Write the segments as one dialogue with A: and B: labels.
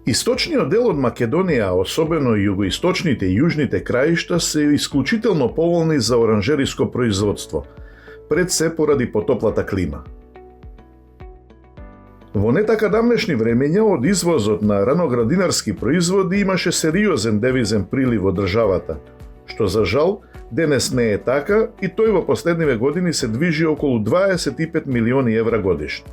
A: Источниот дел од Македонија, особено југоисточните и јужните краишта, се исклучително поволни за оранжериско производство, пред се поради потоплата клима. Во не така давнешни времења од извозот на раноградинарски производи имаше сериозен девизен прилив од државата, што за жал денес не е така и тој во последниве години се движи околу 25 милиони евра годишно.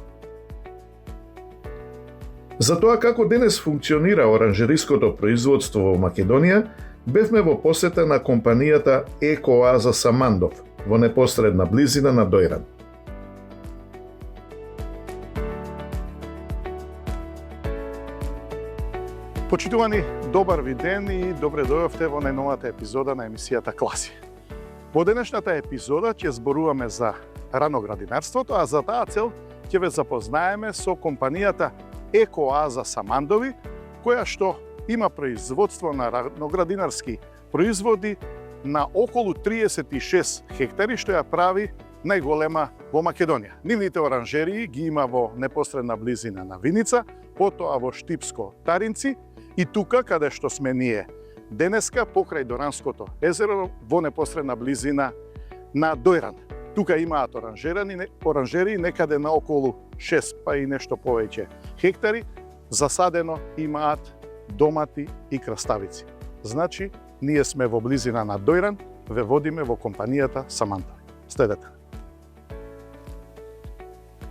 A: За тоа како денес функционира оранжериското производство во Македонија, бевме во посета на компанијата Еко-Оаза Самандов во непосредна близина на Дојран.
B: Почитувани, добар ви ден и добре дојавте во најновата епизода на емисијата Класи. Во денешната епизода ќе зборуваме за раноградинарството, а за таа цел ќе ве запознаеме со компанијата Еко-Оаза Самандови, која што има производство на раноградинарски производи на околу 36 хектари, што ја прави најголема во Македонија. Нивните оранжерии ги има во непосредна близина на Виница, потоа во Штипско Таринци и тука каде што сме ние денеска покрај Доранското езеро во непосредна близина на Дојран. Тука имаат оранжерии некаде на околу 6 па и нешто повеќе хектари, засадено имаат домати и краставици. Значи, ние сме во близина на Дојран, ве водиме во компанијата Самандови. Следете.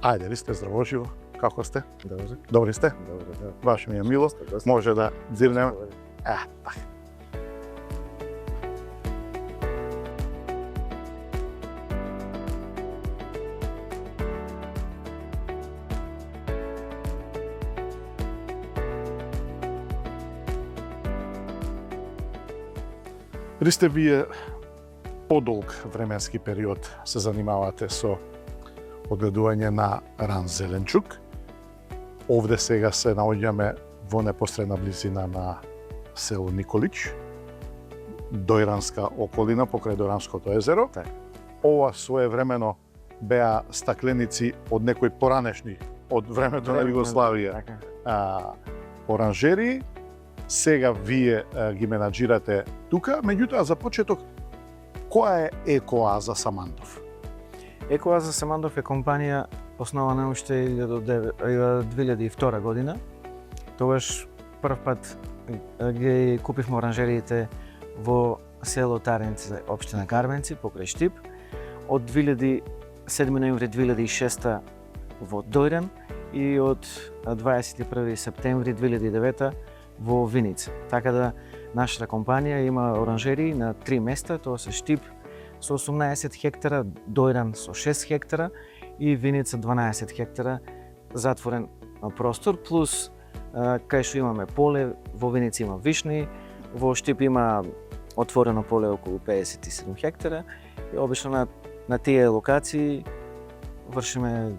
B: Ајде ли сте, здраво живо? Како сте?
C: Добре.
B: Добри сте?
C: Добре, да.
B: Баш ми е мило. Може да дзирнеме. Така. Дали сте вие подолг временски период се занимавате со одгледување на ран зеленчук? Овде сега се наоѓаме во непосредна близина на село Николич, Дојранска околина покрај Доранското езеро.
C: Так.
B: Ова своевремено беа стакленици од некои поранешни од времето на Југославија оранжерии. Сега вие ги менаџирате тука, меѓутоа за почеток, која е Еко-Оаза Самандов?
C: Еко-Оаза Самандов е компанија основана уште 2002 година. Тогаш прв пат ги купивме оранжериите во село Таринци, општина Карвенци, покрај Штип. Од 7 ноември 2006 во Дојран и од 21 септември 2009 во Виница. Така да нашата компанија има оранжерии на 3 места, тоа се Штип со 18 хектара, Дојран со 6 хектара и Виница 12 хектара затворен простор, плюс кај што имаме поле, во Виница има вишни, во Штип има отворено поле околу 57 хектара и обично на тие локации вршиме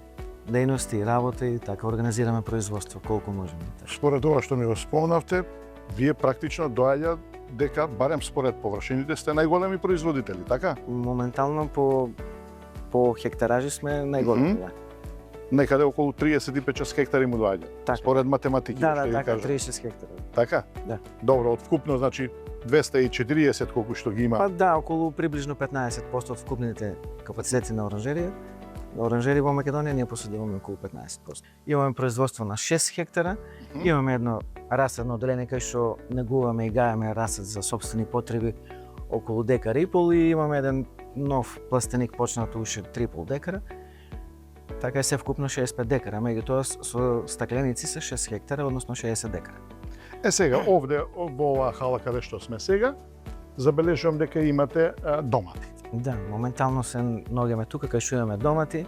C: дејности и работа и така организираме производство колку можеме.
B: Според ова што ми го спомнавте, вие практично доаѓа дека барем според површините сте најголеми производители, така?
C: Моментално по хектаражи сме најголеми. Да.
B: Некаде околу 35 хектари му доаѓа.
C: Така.
B: Според математики,
C: Да,
B: што
C: така,
B: кажа.
C: 36 хектара.
B: Така?
C: Да.
B: Добро, од вкупно значи 240 колку што ги има.
C: Па да, околу приближно 15% од вкупните капацитети на оранжерија. На оранжерии во Македонија ние поседуваме околу 15%. Имаме производство на 6 хектара, имаме едно расадно одделение кај што негуваме и гајаме расад за сопствени потреби околу декар и пол и имаме еден нов пластеник почнат уште 3,5 декара. Така е се вкупно 65 декара, меѓутоа со стакленици се 6 хектара, односно 60 декара.
B: Е сега, овде, во оваа хала каде што сме сега, забележувам дека имате домати.
C: Да, моментално се наоѓаме тука кај што имаме домати,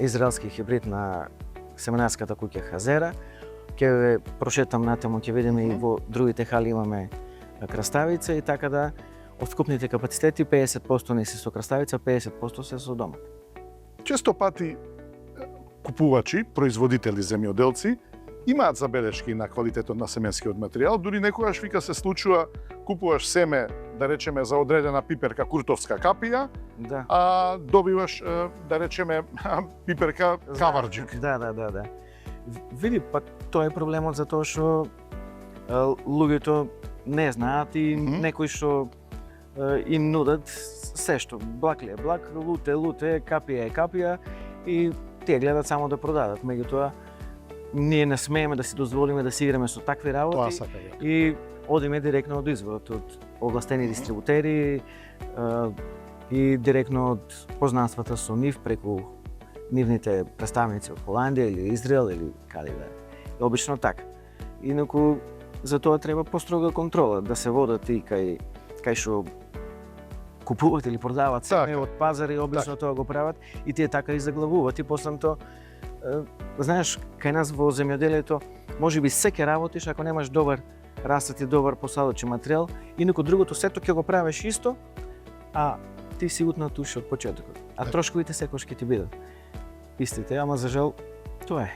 C: израелски хибрид на семенарската куќа Хазера. Ќе ве прошетам натаму, ќе видиме и во другите хали имаме краставица и така да од вкупните капацитети 50% не се со краставица, 50% се со домат.
B: Често пати купувачи, производители земјоделци имаат забелешки на квалитетот на семенскиот материјал, дури некогаш вика се случува купуваш семе, да речеме за одредена пиперка куртовска капија,
C: Да.
B: а добиваш да речеме пиперка каварџик.
C: Да. Види, па тоа е проблемот затоа што луѓето не знаат и некои што им нудат се што блак ли е блак, лут е, капија е капија и тие гледат само да продадат. Меѓутоа, ние не смееме да си дозволиме да си играме со такви
B: Тоа
C: работи
B: сака ја.
C: и одиме директно од изворот, од овластени дистрибутери и директно од познанствата со нив преку нивните представници од Холандија или Израел или каде да е. И обично така. Инаку за тоа треба построга контрола, да се водат и кај што купуваат или продаваат семе
B: Така.
C: од пазари, обично тоа го прават и тие така и заглавуваат и после тоа знаеш, кај нас во земјоделието можеби се ќе работиш ако немаш добар растат и добар посадочен материјал, инаку другото сето ќе го правиш исто, а ти си утнат уште од почетокот. А трошковите секојаш ќе ти бидат истите, ама за жал тоа е.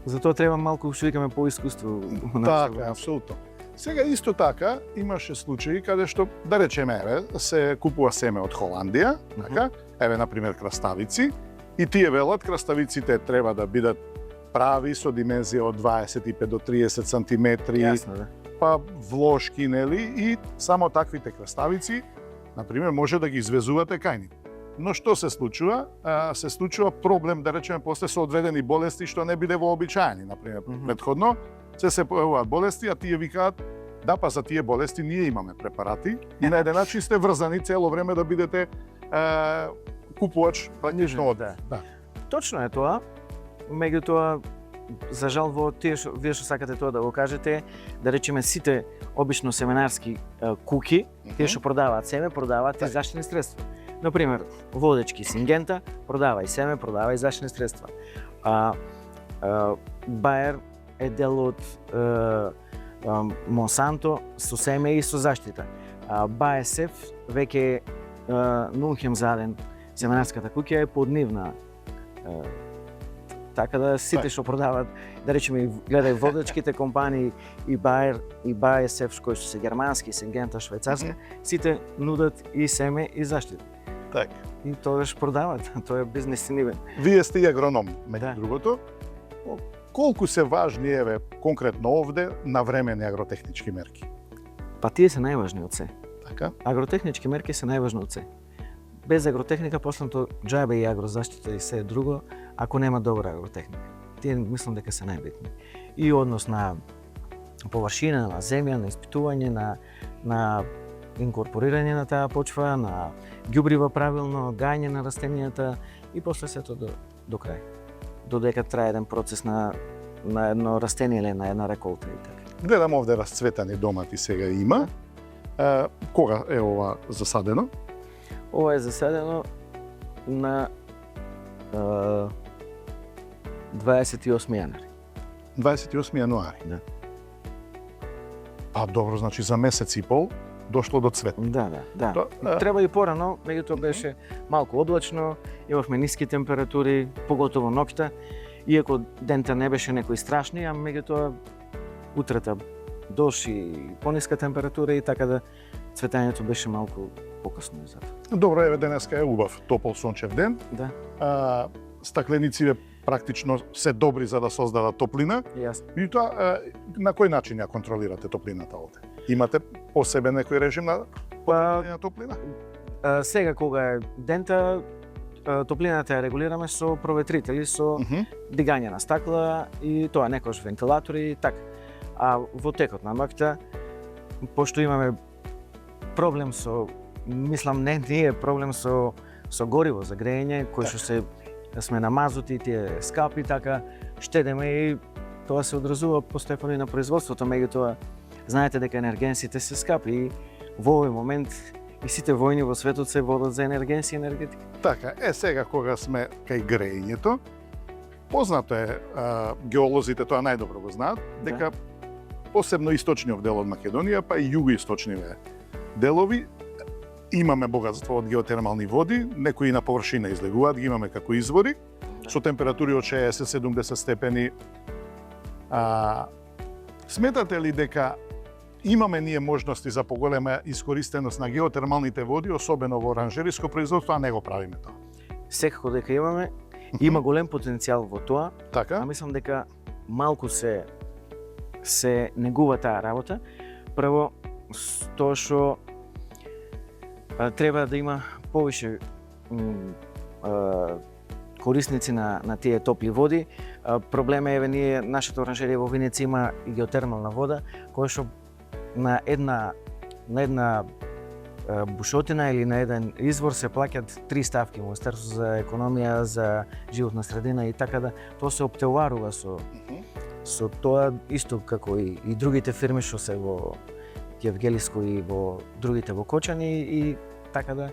C: Затоа треба малку уште викаме по искуство.
B: Така, апсолутно. Сега исто така имаше случаи каде што да речеме еве се купува семе од Холандија, така? Еве на пример краставици и тие велат краставиците треба да бидат прави со димензија од 25 до 30 сантиметри,
C: Јасно, да.
B: па влошки, нели, и само таквите краставици, на пример, може да ги извезувате кај нив. Но што се случува? Се случува проблем, да речеме, после со одредени болести што не биде вообичаени, на пример, претходно се појавуваат болести, а тие викаат да, па за тие болести ние имаме препарати и на еден начин сте врзани цело време да бидете купувач практично од. Да.
C: Точно е тоа. Меѓутоа, за жал во тие што вие што сакате тоа да го кажете, да речеме сите обично семенарски куки, тие што продаваат семе, продаваат и заштитни средства. Например, водечки Сингента продава и семе, продава и заштитни средства. Баер е дел од Монсанто со семе и со заштита. БАСФ веќе Нунхем заден семенарската куќа е под нивна. Така да сите што продаваат, да речеме, гледај водечките компании и Баер и БАСФ кои што се германски, Сингента, швајцарска, сите нудат и семе и заштита.
B: Така.
C: И тогаш продават, тоа е бизнес нивен.
B: Вие сте и агроном, меѓу
C: Да.
B: другото. Колку се важни еве конкретно овде навремени агротехнички мерки?
C: Па тие се најважни од се.
B: Така?
C: Агротехнички мерки се најважни од се. Без агротехника последното џабе и агрозаштита и се друго, ако нема добра агротехника. Тие мислам дека се најбитни. И однос на површина, на земја, на испитување, на инкорпорирање на таа почва, на ѓубрива правилно, гајање на растенијата и после сето до крај. Додека трае еден процес на едно растение или на една реколта и така.
B: Гледам овде расцветани домати сега има. Кога е ова засадено?
C: Ова е засадено на 28 јанари.
B: 28 јануари.
C: Да.
B: Па добро, значи за месец и пол дошло до цвет.
C: Да.
B: То,
C: Треба и порано, меѓутоа беше малку облачно, имавме ниски температури, поготово ноќта, иако дента не беше некои страшни, а меѓутоа утрата дош и пониска температура и така да цветањето беше малку покасно и затоа.
B: Добро, еве денеска е убав топол сончев ден.
C: Да.
B: Стаклениците практично се добри за да создадат топлина.
C: Јасно.
B: И тоа на кој начин ја контролирате топлината овде? Имате посебен некој режим на потребление на топлина?
C: Сега кога е дента, топлината ја регулираме со проветрители, со дигање на стакла и тоа некош вентилатори и така. А во текот на ноќта, пошто имаме проблем со, мислам не ние, проблем со гориво за грејење, кој што сме на мазути, тие скапи, така штедеме и тоа се одразува постепено и на производството, меѓутоа знаете дека енергенсите се скапи и во овој момент и сите војни во светот се водат за енергенси и енергетика.
B: Така, сега кога сме кај грејењето, познато е, геолозите тоа најдобро го знаат, дека посебно источниот дел од Македонија, па и југоисточниве делови, имаме богатство од геотермални води, некои на површина излегуваат, ги имаме како извори, со температури од 60-70 степени. Сметате ли дека имаме ние можности за поголема искористеност на геотермалните води, особено во оранжериско производство, а не го правиме тоа?
C: Секако дека имаме Има голем потенцијал во тоа,
B: Така?
C: а мислам дека малку се негува таа работа. Прво, тоа што треба да има повише корисници на тие топли води. Проблем е, ние, нашата оранжерија во Виница има и геотермална вода, која што на една бушотина или на еден извор се плаќаат 3 ставки, Министерство за економија, за животна средина и така да тоа се оптеварува со тоа исто како и другите фирми што се во Евгелиско и во другите во Кочани и така да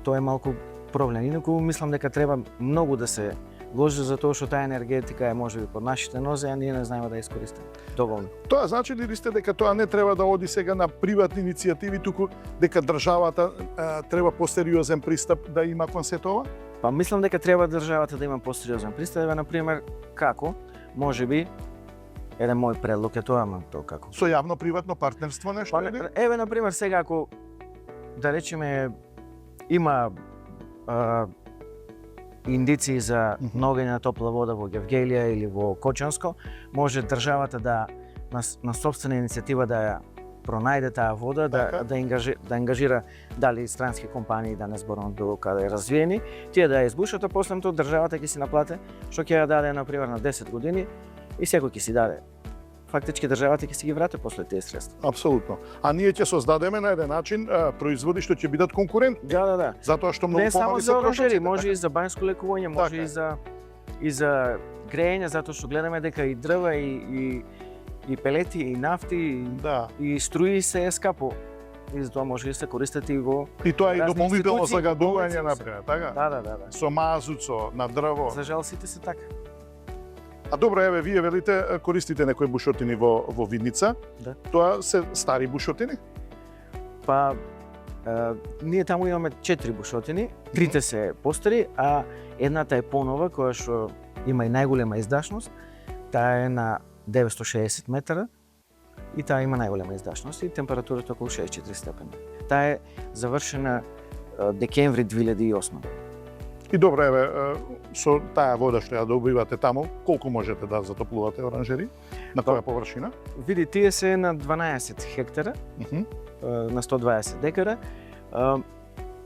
C: тоа е малку проблем. Инаку мислам дека треба многу да се вложи за тоа што таа енергетика е можеби под нашите нозе, а ние не знаеме да ја искористиме доволно.
B: Тоа значи ли сте дека тоа не треба да оди сега на приватни иницијативи, туку дека државата треба посериозен пристап да има кон сето ова?
C: Па мислам дека треба државата да има посериозен пристап, на пример како можеби еден мој предлог е тоа, ама тоа како.
B: Со јавно-приватно партнерство нешто
C: Па,
B: или?
C: еве на пример сега ако да речеме има индиции за наоѓање на топла вода во Гевгелија или во Кочанско, може државата да на сопствена иницијатива да ја пронајде таа вода, да ангажира дали странски компании, да не зборувам било каде развиени, тие да ја избушат, а после тоа државата ќе си наплате, што ќе ја даде на пример на 10 години и секој ќе си даде. Фактички државата ќе си ги врати после тие средства.
B: Апсолутно. А ние ќе создадеме на еден начин производи што ќе бидат конкурентни.
C: Да.
B: Затоа што многу
C: не само
B: помали
C: за оранжери,
B: трошоците,
C: може и за бањско лекување, може
B: Така е.
C: и за грејење, затоа што гледаме дека и дрва и пелети и нафти
B: Да.
C: и струи се е скапо. И затоа може да се користат и во
B: И тоа е
C: разни
B: дополнително
C: институции,
B: загадување,
C: болници,
B: например, така?
C: Да.
B: Со мазут, на дрво.
C: За жал сите се така.
B: А добро, еве, вие велите користите некои бушотини во Видница.
C: Да.
B: Тоа се стари бушотини?
C: Па ние таму имаме 4 бушотини, трите се постари, а едната е понова која што има и најголема издашност. Таа е на 960 метра и таа има најголема издашност и температурата околу 64 степени. Таа е завршена декември 2008.
B: И добро, еве, со таа вода што ја добивате таму, колку можете да затоплувате оранжери на која површина?
C: Види, тие се на 12 хектара, на 120 декара.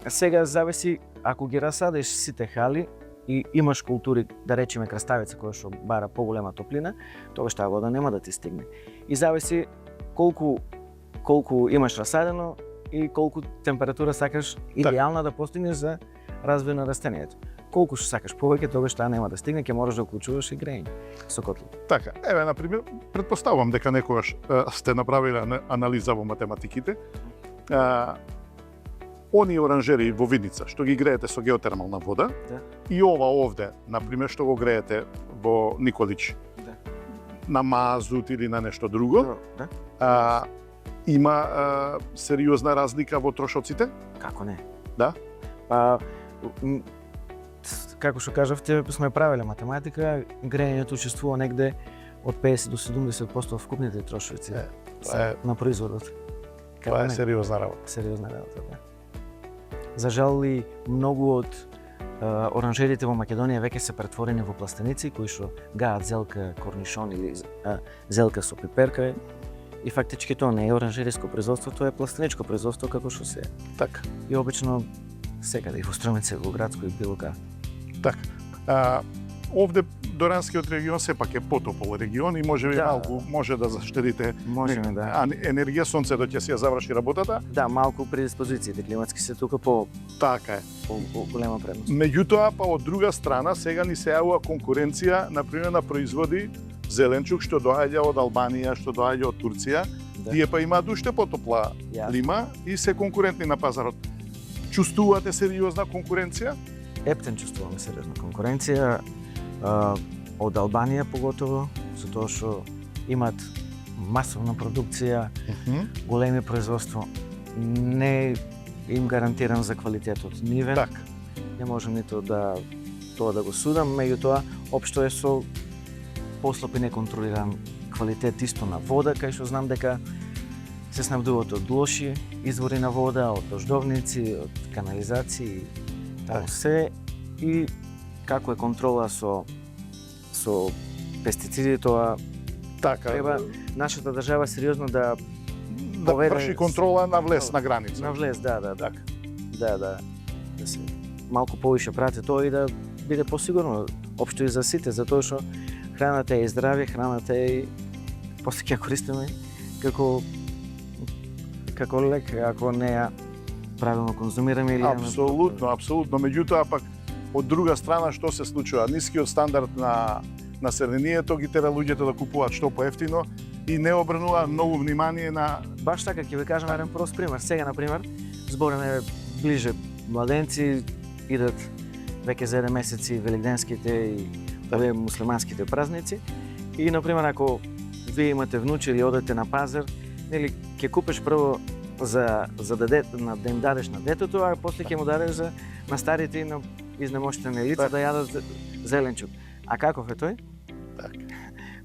C: Сега зависи, ако ги расадиш сите хали и имаш култури, да речеме краставица која што бара поголема топлина, тогаш таа вода нема да ти стигне. И зависи колку имаш расадено и колку температура сакаш идеална да постигнеш за развој на растението. Колку што сакаш повеќе, тогаш таа нема да стигне, ќе мораш да уклучуваш и грејење со котло.
B: Така, еве, например, предпоставувам дека некогаш сте направиле анализа во математиките. Оние оранжери во Видница, што ги греете со геотермална вода,
C: Да.
B: и ова овде, например, што го греете во Николич,
C: Да.
B: на мазут или на нешто друго,
C: Да?
B: има сериозна разлика во трошоците?
C: Како не?
B: Да?
C: Па, како што кажавте, сме правеле математика, грејењето учествува негде од 50 до 70% во вкупните трошоци
B: Тоа е,
C: на производот.
B: тоа е сериозна работа.
C: Сериозна работа, да. За жал и многу од оранжерите во Македонија веќе се претворени во пластеници кои што гаат зелка, корнишон или зелка со пиперка. И фактички тоа не е оранжериско производство, тоа е пластеничко производство како што се.
B: Така.
C: И обично секаде и во Струмица, во Градско и било каде.
B: Така. Овде Доранскиот регион сепак е потопол регион и можеби малку може да заштедите
C: Можеме да.
B: енергија, сонцето ќе си ја заврши работата.
C: Да, малку предиспозициите климатски се тука по
B: Така е.
C: голема предност.
B: Меѓутоа, па од друга страна, сега ни се јавува конкуренција, например, на производи зеленчук што доаѓа од Албанија, што доаѓа од Турција.
C: Да.
B: Тие па имаат уште потопла клима и се конкурентни на пазарот. Чувствувате сериозна конкуренција?
C: Ептен чувствуваме сериозна конкуренција од Албанија поготово, за тоа што имаат масовна продукција, големи производство. Не им гарантирам за квалитетот нивен.
B: Така.
C: Не можам ниту да тоа да го судам, меѓутоа општо е со послаб и неконтролиран квалитет исто на вода, кај што знам дека се снабдуваат од лоши извори на вода, од дождовници, од канализации, таму се и како е контрола со пестициди, тоа
B: Така,
C: треба нашата држава сериозно да
B: да
C: поведе
B: врши контрола на влез на граница.
C: на влез, да.
B: Така.
C: Да се малку повише прати тоа и да биде посигурно општо и за сите, затоа што храната е здравје, храната е после ќе ја користиме како лек, ако не ја правилно конзумираме или
B: Апсолутно. Меѓутоа пак од друга страна што се случува? Нискиот стандард на населението ги тера луѓето да купуваат што поевтино и не обрнува многу внимание на
C: Баш така, ќе ви кажам еден прост пример. Сега, например, збореме ближе младенци, идат веќе за 1 месеци великденските и муслиманските празници. И, например, ако вие имате внуче или одете на пазар, нели, ќе купиш прво за да им дадеш на детето, а после ќе му дадеш на старите и на изнемоштени лица да јадат зеленчук. А каков е тој?
B: Така.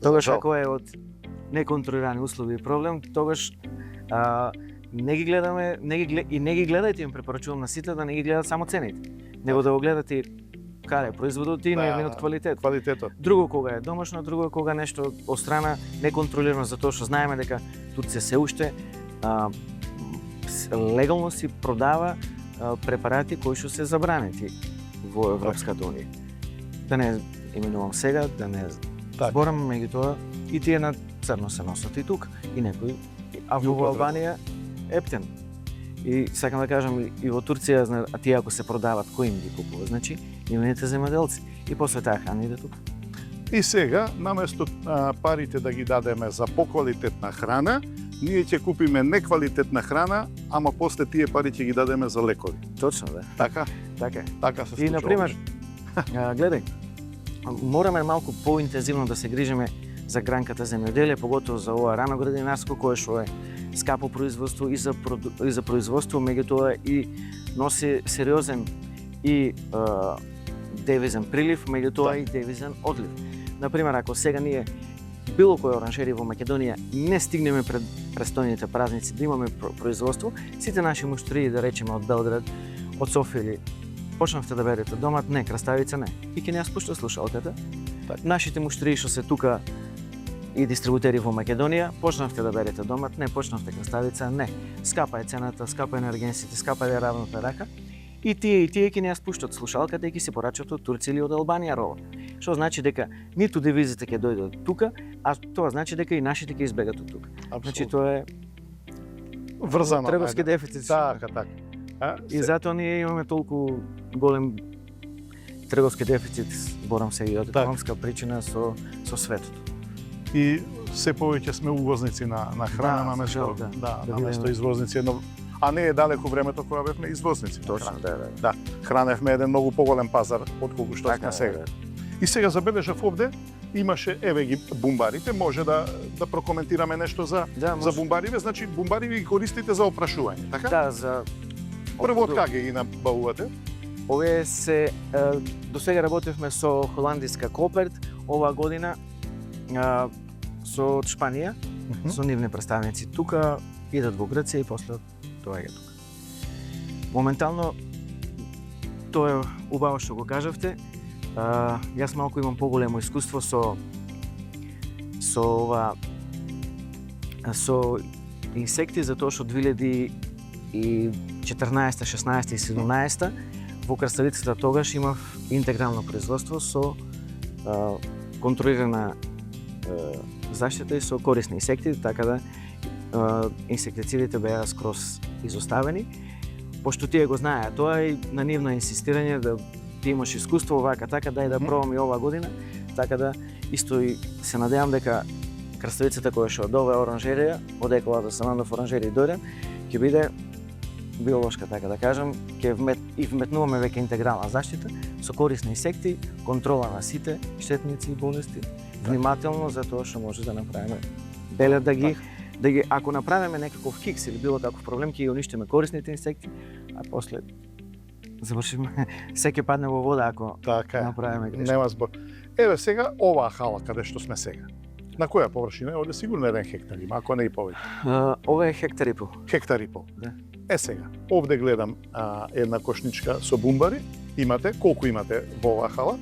C: Тогаш ако е од неконтролирани услови и проблем, тогаш не ги гледаме, не ги гледајте, им препорачувам на сите да не ги гледат само цените, него да го гледат и каде е производот и неговиот квалитет.
B: Квалитетот.
C: Друго кога е домашно, друго е кога нешто од страна неконтролирано, затоа што знаеме дека Турција се уште легално си продава препарати кои што се забранети во Европската унија. Да не именувам сега, да не зборам, меѓутоа и тие на црно се носат и тука, и некои, а во Албанија ептен. И сакам да кажам, и во Турција, а тие ако се продават, кој им ги купува? Значи, нивните земјоделци. И после таа храна иде тука.
B: И сега, наместо парите да ги дадеме за поквалитетна храна, ние ќе купиме неквалитетна храна, ама после тие пари ќе ги дадеме за лекови.
C: Точно, да.
B: Така?
C: Така е.
B: Така се случува.
C: И, например, гледај, мораме малку поинтензивно да се грижиме за гранката земјоделие, поготово за ова рано градинарско, кое што е скапо производство и за производство, меѓутоа и носи сериозен и девизен прилив, меѓутоа и девизен одлив. Например, ако сега ние било кој оранжери во Македонија не стигнеме пред престојните празници да имаме производство, сите наши муштрии, да речеме од Белград, од Софија или почнавте да берете домат, не, краставица не. И ќе не ја спушта слушалката. Нашите муштрии што се тука и дистрибутери во Македонија, почнавте да берете домат, не, почнавте краставица, не. Скапа е цената, скапа е енергенсите, скапа е равната рака. И тие ќе не ја спуштат слушалката и ќе се порачат од Турција или од Албанија рова. Што значи дека ниту девизите ќе дојдат тука, а тоа значи дека и нашите ќе избегат од тука. Значи тоа е
B: врзано.
C: Трговски дефицит.
B: Така.
C: И затоа ние имаме толку голем трговски дефицит, борам се и од економска причина со светот.
B: И се повеќе сме увозници на храна, наместо наместо извозници, а не е далеко времето кога бевме извозници.
C: Точно,
B: да. Храневме еден многу поголем пазар отколку што сме сега. И сега забележав овде, имаше еве ги бумбарите, може да прокоментираме нешто за бумбариве, значи бумбариви ги користите за опрашување, така?
C: Да, за
B: прво од каде ги набавувате?
C: Овие се до сега работевме со холандиска Коперт, оваа година со Шпанија, со нивни представници тука, идат во Грција и после тоа е тука. Моментално тоа е убаво што го кажавте. Јас малку имам поголемо искуство со инсекти, затоа што 2014, 16 и 17 во краставицата тогаш имав интегрално производство со контролирана заштита и со корисни инсекти, така да инсектицидите беа скроз изоставени. Пошто тие го знаеа тоа и на нивно инсистирање да ти имаш искуство овака така да пробам и оваа година, така да исто и се надевам дека краставицата која што од оваа оранжерија, од Еколата Самандов оранжерија дојде, ќе биде биолошка, така да кажам, ќе вметнуваме веќе интегрална заштита со корисни инсекти, контрола на сите штетници и болести, внимателно за тоа што може да направиме беле да ги ако направиме некаков кикс или било каков проблем, ќе ги уништиме корисните инсекти, а после завршиме, се ќе падне во вода ако направиме грешка.
B: Нема збор. Еве сега оваа хала каде што сме сега. На која површина? Овде сигурно 1 хектар има, ако не и повеќе.
C: Ова е хектар и пол.
B: Хектар и пол.
C: Да.
B: Сега, овде гледам една кошничка со бумбари Имате, колку имате во оваа хала?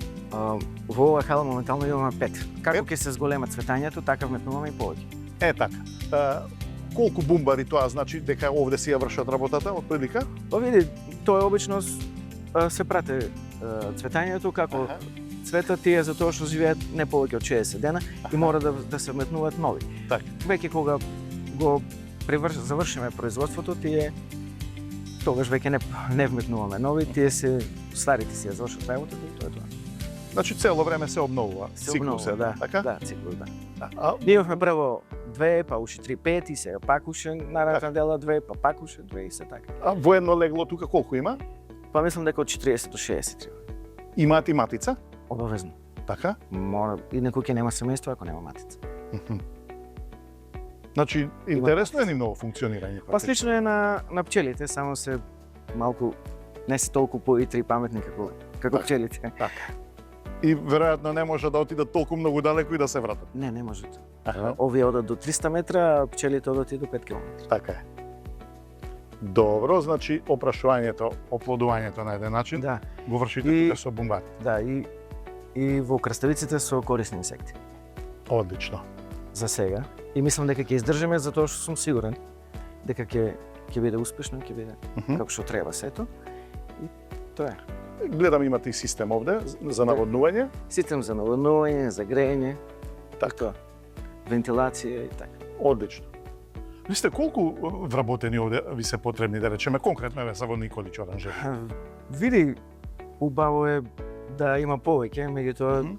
C: Во оваа хала моментално имаме 5. Како ќе се зголема цветањето, така вметнуваме и повеќе.
B: Така. Колку бумбари тоа значи дека овде си ја вршат работата од прилика?
C: Па види, тоа е обично се прате цветањето како цветат тие за тоа што живеат не повеќе од 60 дена и мора да се вметнуваат нови.
B: Така.
C: Веќе кога го завршиме производството, тие тогаш веќе не вметнуваме нови, тие се старите си ја завршат работата и тоа е тоа.
B: Значи цело време се обновува циклусот,
C: да,
B: така?
C: Да, циклус, да.
B: Ние
C: имавме прво 2, па уште 3, 5 и сега пак уште наредна дела 2, па пак уште 2 и се така.
B: Во едно легло тука колку има?
C: Па мислам дека од 40 до 60 треба.
B: Имаат и матица?
C: Обавезно.
B: Така?
C: Мора и некој ќе нема семејство ако нема матица.
B: Значи интересно е нивно функционирање.
C: Па слично е на пчелите, само се малку не се толку поитри и паметни како пчелите.
B: Така. И веројатно не може да отидат толку многу далеку и да се вратат.
C: Не можат. Овие одат до 300 метра, а пчелите одат и до 5 км.
B: Така е. Добро, значи опрашувањето, оплодувањето на еден начин
C: Да.
B: го вршите тука со бумбари.
C: Да, и во краставиците со корисни инсекти.
B: Одлично.
C: За сега. И мислам дека ќе издржиме затоа што сум сигурен дека ќе биде успешно, ќе биде како што треба сето. И тоа е.
B: Гледам имате и систем овде за наводнување.
C: Систем за наводнување, за грејење,
B: Така.
C: вентилација и така.
B: Одлично. Ви сте колку вработени овде ви се потребни, да речеме, конкретно еве за во Николич оранжери?
C: Види, убаво е да има повеќе, меѓутоа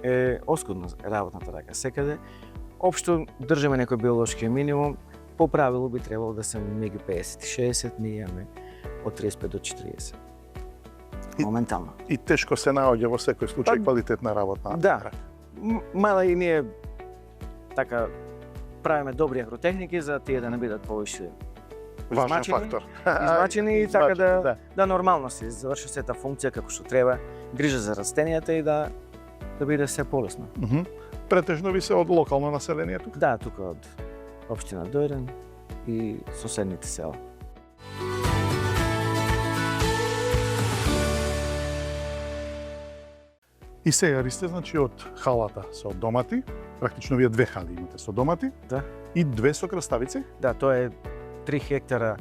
C: е оскудна работната рака секаде. Општо држиме некој биолошки минимум, по правило би требало да се меѓу 50 и 60, ние имаме од 35 до 40. Моментално.
B: И тешко се наоѓа во секој случај квалитетна работна
C: Да.
B: рака.
C: Мала и ние така правиме добри агротехники за тие да не бидат повише
B: Важен фактор.
C: измачени и така
B: да.
C: да нормално се заврши сета функција како што треба, грижа за растенијата и да биде се полесно.
B: Претежно ви се од локално население тука?
C: Да, тука од општина Дојрен и соседните села.
B: И сега ристе, значи, од халата со домати, практично вие 2 хали имате со домати,
C: Да.
B: и 2 со краставици.
C: Да, тоа е 3 хектара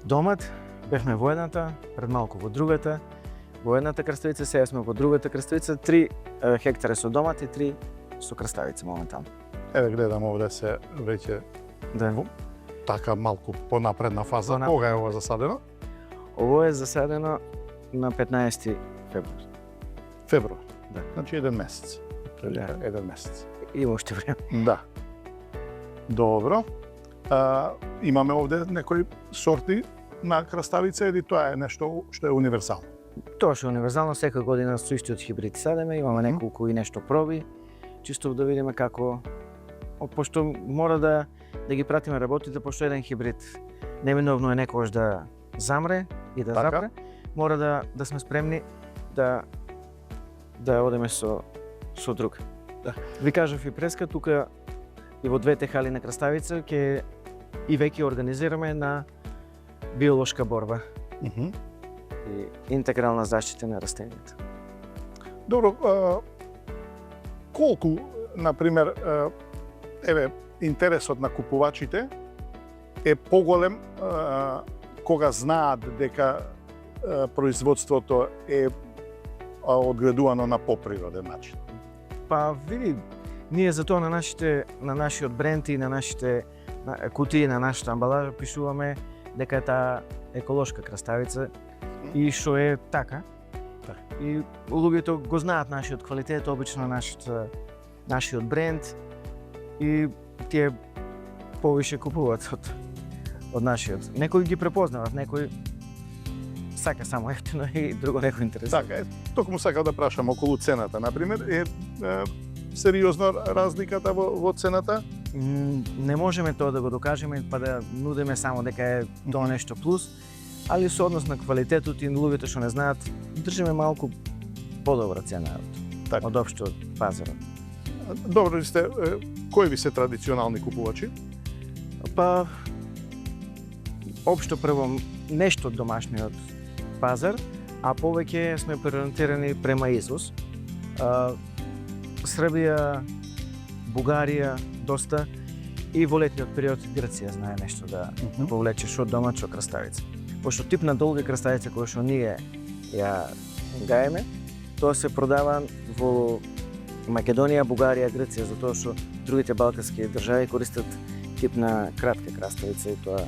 C: домат, бевме во едната, пред малку во другата, во едната краставица, сега сме во другата краставица, 3 хектара со домат и 3 со краставица моментално.
B: Еве гледам овде се веќе
C: Да.
B: така малку понапредна фаза.
C: Понапред.
B: Кога е ова засадено?
C: Ово е засадено на 15 февруари.
B: Февруар.
C: Да.
B: Значи еден месец.
C: Да.
B: Еден месец.
C: Има уште време.
B: Да. Добро. Имаме овде некои сорти на краставица или тоа е нешто што е универсално?
C: Тоа што е универзално, секоја година со истиот хибрид садеме, имаме неколку и нешто проби, чисто да видиме како, пошто мора да ги пратиме работите, пошто еден хибрид неминовно е некогаш да замре и да
B: Така.
C: запре, мора да сме спремни да одеме со друг.
B: Да.
C: Ви кажав и преска, тука и во двете хали на краставица ќе и веќе организираме на биолошка борба и интегрална заштита на растенијата.
B: Добро, колку, например, еве, интересот на купувачите е поголем кога знаат дека производството е одгледувано на поприроден начин?
C: Па види, ние за тоа на нашиот бренд и на нашите кутии, на нашата амбалажа пишуваме дека е таа еколошка краставица и што е така. И луѓето го знаат нашиот квалитет, обично нашиот бренд и тие повише купуваат од нашиот. Некои ги препознават, некои сака само ефтино и друго некој интересува.
B: Така е, токму сакав да прашам околу цената, например, е сериозна разликата во цената?
C: Не можеме тоа да го докажеме, па да нудиме само дека е тоа нешто плюс, али со однос на квалитетот и луѓето што не знаат, држиме малку подобра цена од општо пазарот.
B: Добро, кои ви се традиционални купувачи?
C: Па општо прво нешто од домашниот пазар, а повеќе сме преориентирани према извоз. Србија, Бугарија доста и во летниот период Грција знае нешто да повлече од домачо краставица. Пошто тип на долга краставица која што ние ја гаеме, тоа се продава во Македонија, Бугарија, Грција, затоа што другите балкански држави користат тип на кратка краставица и тоа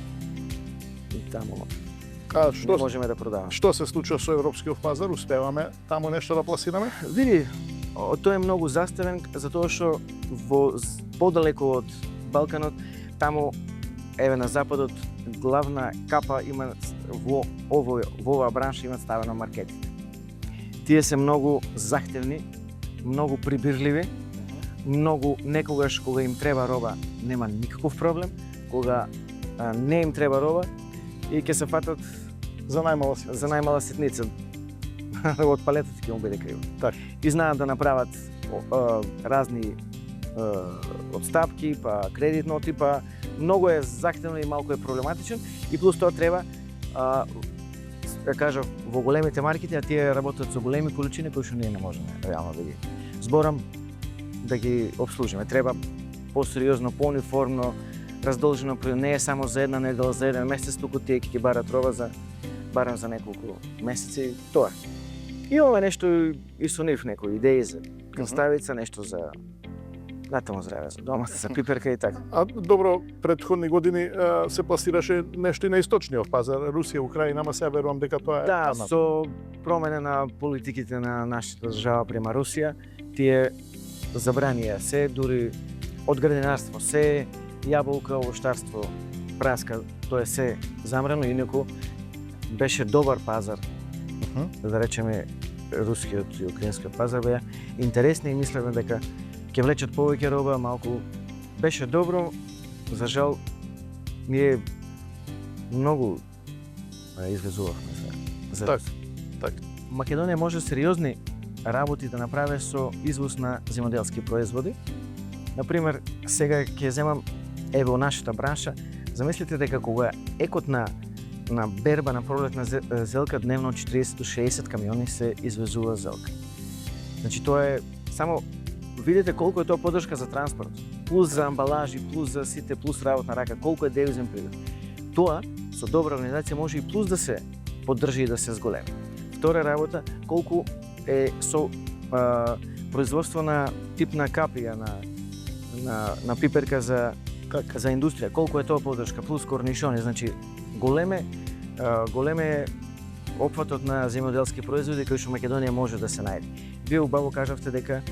C: и таму
B: А
C: не можеме да продаваме.
B: Што се случува со европскиот пазар? Успеваме таму нешто да пласираме?
C: Види, тој е многу заставен затоа што подалеку од Балканот, таму еве на западот главна капа има во оваа бранша има ставено маркетите. Тие се многу захтевни, многу прибирливи, многу некогаш кога им треба роба нема никаков проблем, кога не им треба роба и ќе се фатат
B: За најмала
C: ситница. Од палетот ќе му биде криво.
B: Так.
C: И знаат да направат разни одстапки, па кредитно типа, многу е захтевно и малку е проблематичен и плюс тоа треба да кажав во големите маркети, а тие работат со големи количини кои што ние не можеме реално да ги зборам да ги обслужиме. Треба посериозно, поуниформно, раздолжено, не е само за една недела, за еден месец, туку тие ќе ги барат роба барем за неколку месеци, тоа. Имаме нешто и со нив, некои идеи за краставица, нешто за натаму здраве, за домата, за пиперка и така.
B: А добро, предходни години се пласираше нешто и на источниот пазар, Русија, Украина, ама сега верувам дека тоа е
C: Да,
B: танато.
C: со промене на политиките на нашата држава према Русија, тие забранија се, дури од градинарство, се, јаболка, овоштарство, праска, тоа е се замрано, инаку беше добар пазар, да речеме рускиот и украинскиот пазар беа интересни и мислевме дека ќе влечат повеќе роба, малку беше добро, за жал ние многу извезувавме за
B: Так.
C: Македонија може сериозни работи да направи со извоз на земјоделски производи. Например, сега ќе земам ево нашата бранша, замислите дека кога екот на берба на пролетна зелка дневно 40 до 60 камиони се извезува зелка. Значи тоа е само видите колку е тоа поддршка за транспорт, плюс за амбалажи, плюс за сите, плюс работна рака, колку е девизен прилив. Тоа со добра организација може и плюс да се поддржи и да се зголеми. Втора работа, колку е со производство на тип на капија на пиперка за индустрија, колку е тоа поддршка, плюс корнишони, значи големе опфатот на земјоделски производи кои што Македонија може да се најде. Вие убаво кажавте дека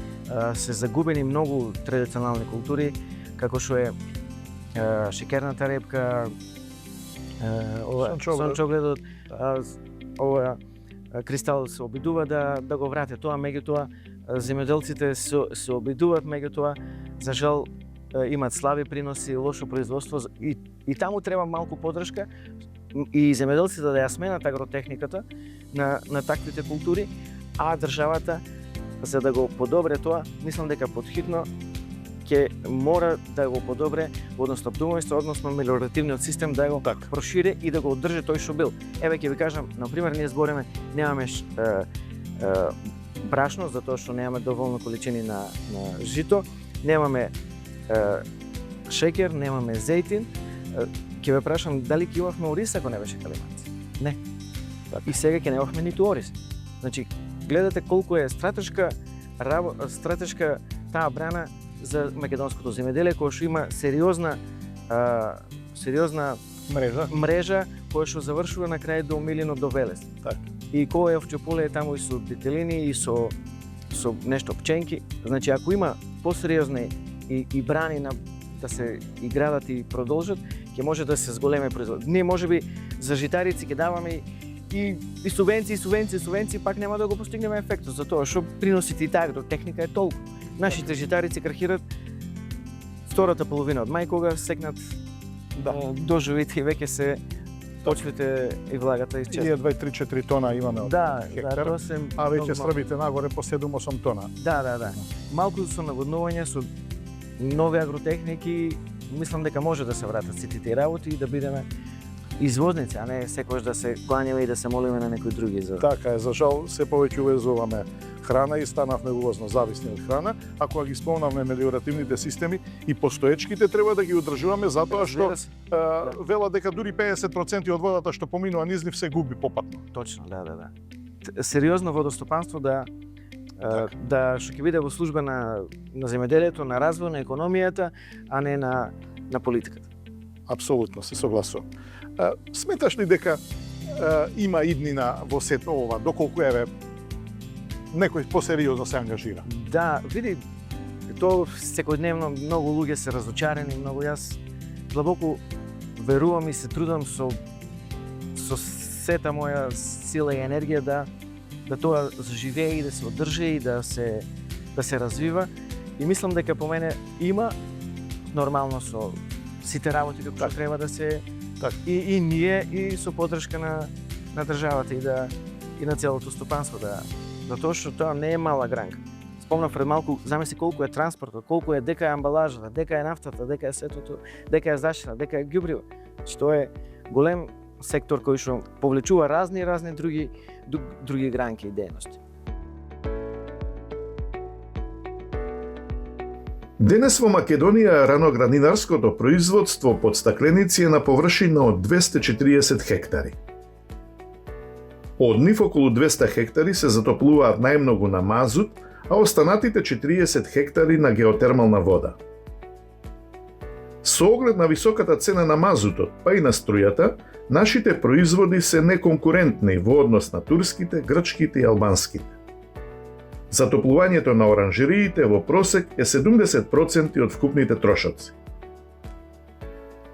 C: се загубени многу традиционални култури, како што е шекерната репка, сончогледот, ова кристал се обидува да го врате тоа, меѓутоа земјоделците се обидуваат, меѓутоа за жал имаат слаби приноси, лошо производство и таму треба малку поддршка и земјоделците да ја сменат агротехниката на таквите култури, а државата за да го подобре тоа, мислам дека подхитно ќе мора да го подобре водоснабдувањето, односно мелиоративниот систем да го прошири и да го одржи тој што бил. Еве ќе ви кажам, на пример, ние збориме, немаме брашно затоа што немаме доволно количини на жито, немаме шекер, немаме зејтин. Ќе ве прашам дали ќе имавме ориз ако не беше калиманци? Не. И сега ќе немавме ниту ориз. Значи, гледате колку е стратешка таа брана за македонското земјоделие, која што има сериозна мрежа која што завршува на крај до Милино до Велес. И кој е овчеполе е таму и со детелини и со нешто пченки. Значи, ако има посериозни и брани да се и градат и продолжат, ќе може да се зголеме производ. Ние можеби за житарици ќе даваме и субвенции, пак нема да го постигнеме ефектот, затоа што приносите и таа агротехника е толку. Нашите житарици крахират втората половина од мај, кога секнат доживите и веќе се почвите и влагата изчезнат.
B: Ние 2-3-4 тона имаме од хектар,
C: тоа се
B: а веќе србите нагоре по 7-8 тона.
C: Да. Малку со наводнување, со нови агротехники, мислам дека може да се вратат сите тие работи и да бидеме извозници, а не секогаш да се кланяме и да се молиме на некои други за.
B: Така е, за жал се повеќе увезуваме храна и станавме увозно зависни од храна, а кога ги спомнавме мелиоративните системи и постоечките треба да ги одржуваме затоа што вела дека дури 50% од водата што поминува низ нив се губи попатно.
C: Точно, да. Сериозно водостопанство да што ќе биде во служба на земеделието, на развој, на економијата, а не на политиката.
B: Апсолутно се согласувам. Сметаш ли дека има иднина во сето ова, доколку некој посериозно се ангажира?
C: Да, види, тоа секојдневно многу луѓе се разочарени, многу јас длабоко верувам и се трудам со сета моја сила и енергија да тоа заживее и да се одржи и да се развива. И мислам дека по мене има нормално со сите работи како треба да се и ние и со поддршка на државата и на целото стопанство затоа што тоа не е мала гранка. Спомнав пред малку, замисли колку е транспортот, колку е дека е амбалажата, дека е нафтата, дека е светото, дека е зашина, дека е ѓубриво. Што е голем сектор кој што повлечува разни други гранки и дејности.
A: Денес во Македонија раноградинарското производство под стакленици е на површина од 240 хектари. Од нив околу 200 хектари се затоплуваат најмногу на мазут, а останатите 40 хектари на геотермална вода. Со оглед на високата цена на мазутот, па и на струјата, нашите производи се неконкурентни во однос на турските, грчките и албанските. Затоплувањето на оранжериите во просек е 70% од вкупните трошоци.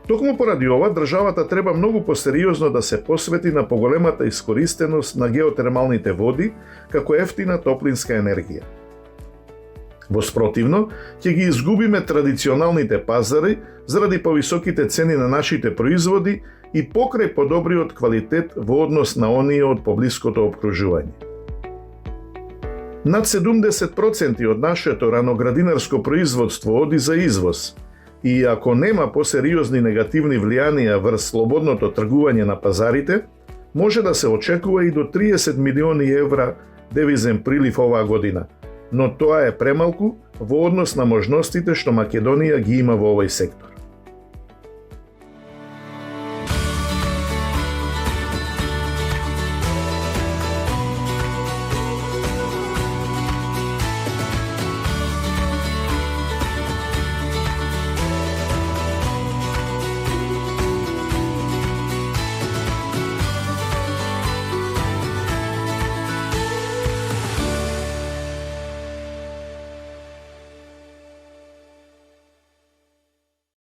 A: Токму поради ова, државата треба многу посериозно да се посвети на поголемата искористеност на геотермалните води како ефтина топлинска енергија. Во спротивно, ќе ги изгубиме традиционалните пазари заради повисоките цени на нашите производи и покрај подобриот квалитет во однос на оние од поблиското опкружување. Над 70% од нашето раноградинарско производство оди за извоз и ако нема посериозни негативни влијанија врз слободното тргување на пазарите, може да се очекува и до 30 милиони евра девизен прилив оваа година, но тоа е премалку во однос на можностите што Македонија ги има во овој сектор.